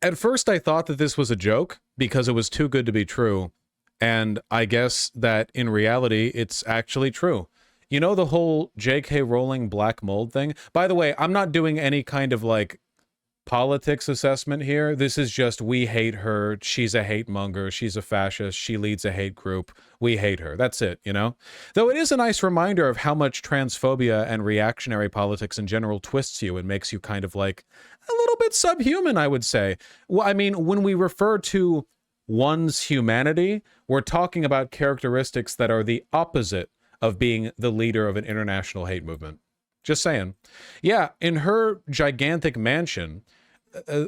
At first, I thought that this was a joke because it was too good to be true. And I guess that in reality, it's actually true. You know the whole J.K. Rowling black mold thing? By the way, I'm not doing any kind of, like, politics assessment here. This is just, we hate her. She's a hate monger. She's a fascist. She leads a hate group. We hate her. That's it, you know? Though it is a nice reminder of how much transphobia and reactionary politics in general twists you and makes you kind of like a little bit subhuman, I would say. Well, I mean, when we refer to one's humanity, we're talking about characteristics that are the opposite of being the leader of an international hate movement. Just saying. Yeah, in her gigantic mansion,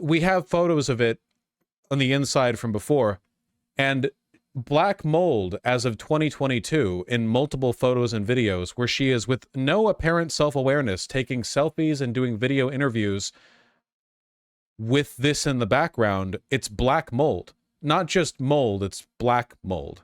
we have photos of it on the inside from before, and black mold as of 2022 in multiple photos and videos where she is with no apparent self-awareness taking selfies and doing video interviews with this in the background. It's black mold. Not just mold, it's black mold.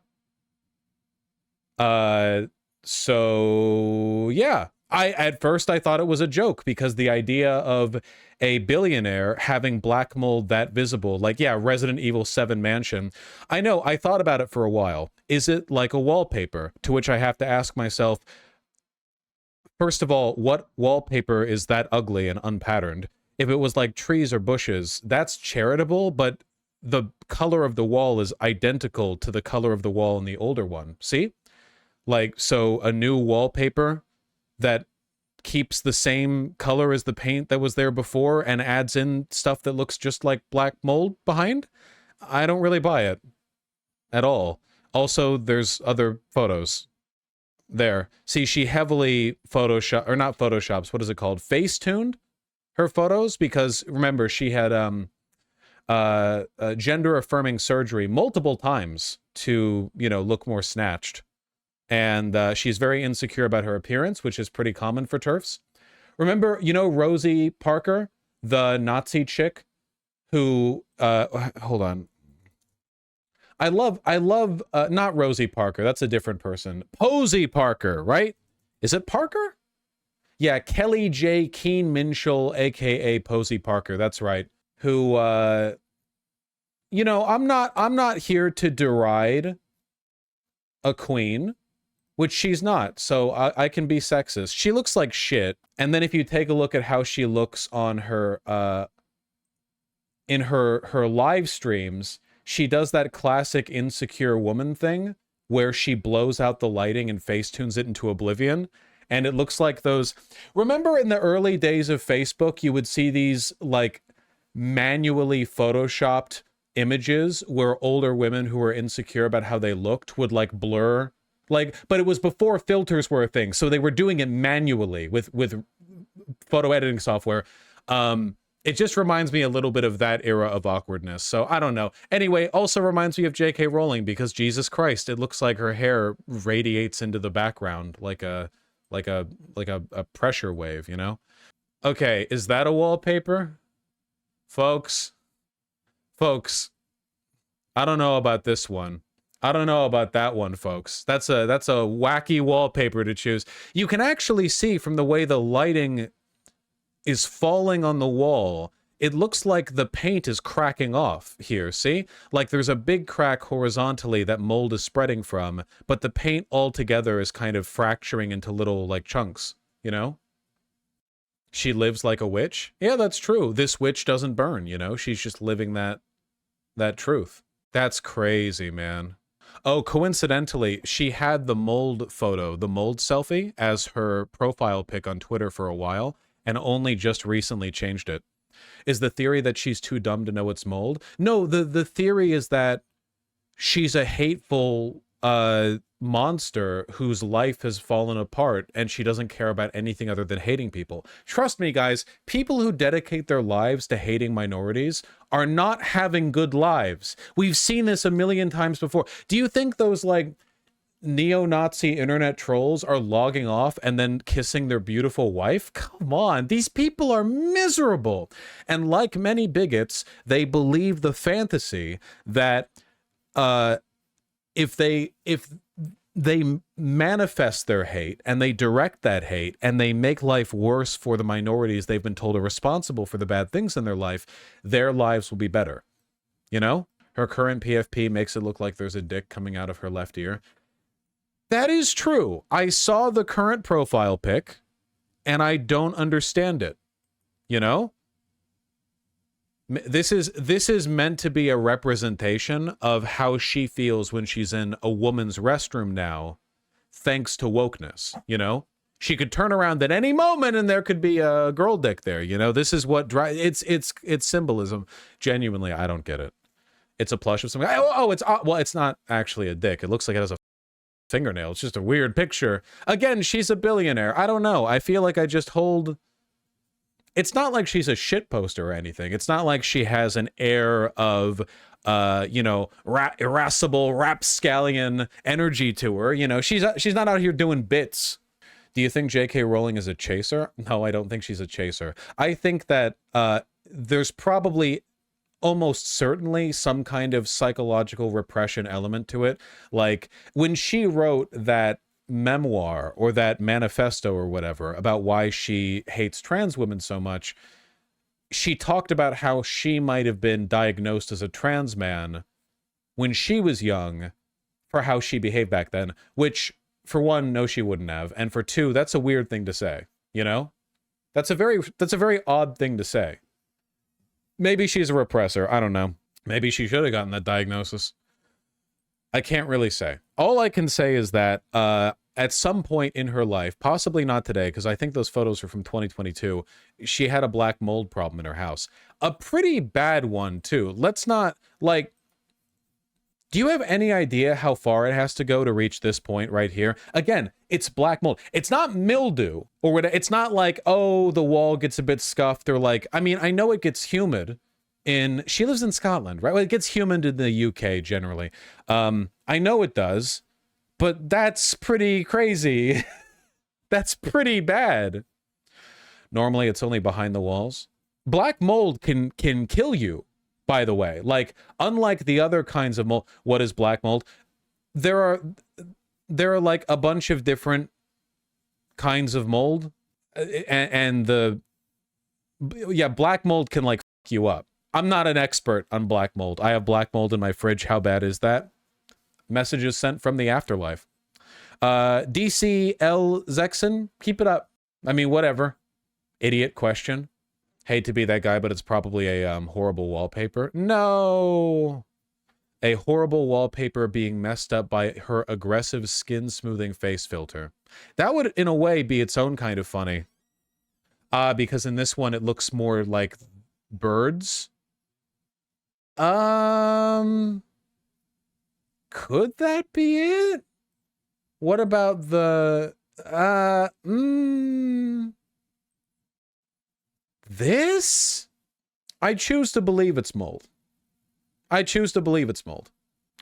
So yeah. At first I thought it was a joke because the idea of a billionaire having black mold that visible, like, yeah, Resident Evil 7 mansion. I know, I thought about it for a while. Is it like a wallpaper? To which I have to ask myself, first of all, what wallpaper is that ugly and unpatterned? If it was like trees or bushes, that's charitable, but the color of the wall is identical to the color of the wall in the older one. See? Like, so a new wallpaper that keeps the same color as the paint that was there before and adds in stuff that looks just like black mold behind? I don't really buy it at all. Also, there's other photos there. See, she heavily Photoshop, or not Photoshops, what is it called? FaceTuned her photos, because remember, she had gender-affirming surgery multiple times to, you know, look more snatched. And she's very insecure about her appearance, which is pretty common for TERFs. Remember, you know, Rosie Parker, the Nazi chick who, hold on. I love, not Rosie Parker, that's a different person. Posey Parker, right? Is it Parker? Yeah, Kelly J. Keen Minshall, aka Posey Parker, that's right. Who, you know, I'm not here to deride a queen, which she's not, so I can be sexist. She looks like shit, and then if you take a look at how she looks on her, in her live streams, she does that classic insecure woman thing, where she blows out the lighting and facetunes it into oblivion, and it looks like those... Remember in the early days of Facebook, you would see these, like, manually photoshopped images where older women who were insecure about how they looked would, like, blur... Like, but it was before filters were a thing, so they were doing it manually with photo editing software. It just reminds me a little bit of that era of awkwardness. So I don't know. Anyway, also reminds me of J.K. Rowling because Jesus Christ, it looks like her hair radiates into the background like a pressure wave, you know? Okay, is that a wallpaper? Folks, I don't know about this one. I don't know about that one, folks. That's a wacky wallpaper to choose. You can actually see from the way the lighting is falling on the wall, it looks like the paint is cracking off here, see? Like there's a big crack horizontally that mold is spreading from, but the paint altogether is kind of fracturing into little, like, chunks, you know? She lives like a witch? Yeah, that's true. This witch doesn't burn, you know? She's just living that truth. That's crazy, man. Oh, coincidentally, she had the mold photo, the mold selfie, as her profile pic on Twitter for a while, and only just recently changed it. Is the theory that she's too dumb to know it's mold? No, the theory is that she's a hateful monster whose life has fallen apart and she doesn't care about anything other than hating people. Trust me, guys, people who dedicate their lives to hating minorities are not having good lives. We've seen this a million times before. Do you think those, like, neo-Nazi internet trolls are logging off and then kissing their beautiful wife? Come on, these people are miserable. And like many bigots, they believe the fantasy that if they manifest their hate and they direct that hate and they make life worse for the minorities they've been told are responsible for the bad things in their life, their lives will be better. You know, her current PFP makes it look like there's a dick coming out of her left ear. That is true. I saw the current profile pic and I don't understand it. You know? This is meant to be a representation of how she feels when she's in a woman's restroom now, thanks to wokeness, you know? She could turn around at any moment and there could be a girl dick there, you know? This is what it's symbolism. Genuinely, I don't get it. It's a plush of something. It's not actually a dick. It looks like it has a fingernail. It's just a weird picture. Again, she's a billionaire. I don't know. I feel like I just hold... It's not like she's a shit poster or anything. It's not like she has an air of, you know, irascible, rapscallion energy to her. You know, she's not out here doing bits. Do you think J.K. Rowling is a chaser? No, I don't think she's a chaser. I think that there's probably almost certainly some kind of psychological repression element to it. Like when she wrote that memoir or that manifesto or whatever about why she hates trans women so much, she talked about how she might have been diagnosed as a trans man when she was young for how she behaved back then, which for one, no, she wouldn't have. And for two, that's a weird thing to say, you know? That's a very odd thing to say. Maybe she's a repressor. I don't know. Maybe she should have gotten that diagnosis. I can't really say. All I can say is that at some point in her life, possibly not today, because I think those photos are from 2022, she had a black mold problem in her house. A pretty bad one, too. Let's not, like, do you have any idea how far it has to go to reach this point right here? Again, it's black mold. It's not mildew, or whatever. It's not like, oh, the wall gets a bit scuffed, or like, I mean, I know it gets humid. She lives in Scotland, right? Well, it gets humid in the UK generally. I know it does, but that's pretty crazy. That's pretty bad. Normally, it's only behind the walls. Black mold can kill you, by the way. Like, unlike the other kinds of mold, what is black mold? There are like a bunch of different kinds of mold, and black mold can like fuck you up. I'm not an expert on black mold. I have black mold in my fridge. How bad is that? Messages sent from the afterlife. DCL Zexon, keep it up. I mean, whatever. Idiot question. Hate to be that guy, but it's probably a horrible wallpaper. No! A horrible wallpaper being messed up by her aggressive skin smoothing face filter. That would, in a way, be its own kind of funny. Because in this one, it looks more like birds. Could that be it? What about the this? I choose to believe it's mold. I choose to believe it's mold.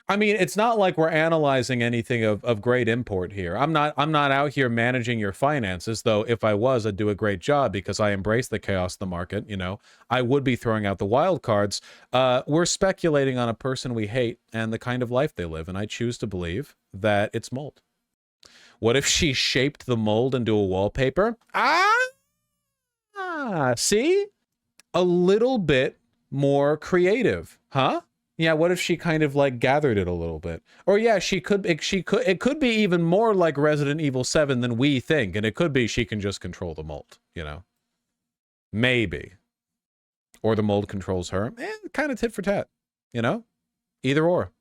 I mean, it's not like we're analyzing anything of great import here. I'm not out here managing your finances, though if I was, I'd do a great job because I embrace the chaos of the market, you know. I would be throwing out the wild cards. We're speculating on a person we hate and the kind of life they live, and I choose to believe that it's mold. What if she shaped the mold into a wallpaper? See? A little bit more creative, huh? Yeah, what if she kind of like gathered it a little bit? Or yeah, it could be even more like Resident Evil 7 than we think, and it could be she can just control the mold, you know? Maybe. Or the mold controls her. Kind of tit for tat, you know? Either or.